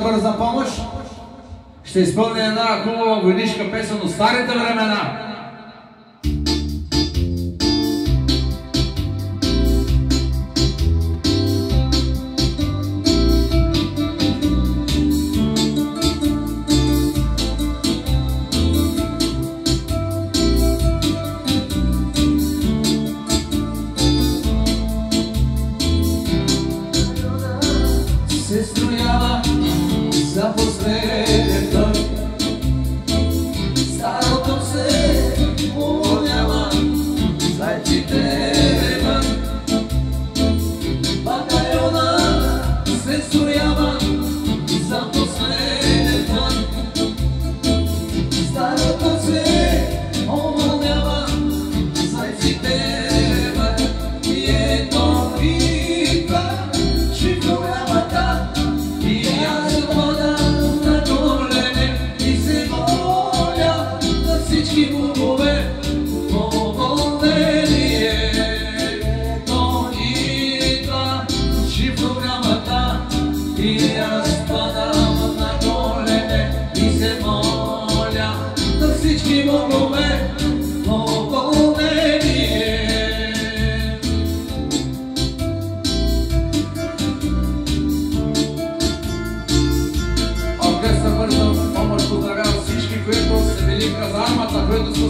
Бърза помощ. Ще изпълня една хубава войнишка песен от старите времена. Се строява за последен път, старото се уволнява, зайците реват. Батальона се строява за последен път, старото се уволнява, зайците реват. И ето идва шифровата, и аз падам на колене и се моля на всички богове по вълнение. Ето идва шифрограмата и аз падам на колене и се моля на всички богове по вълнение. Оркестър Бърза помощ поздравява всички, които са били в казармата, които са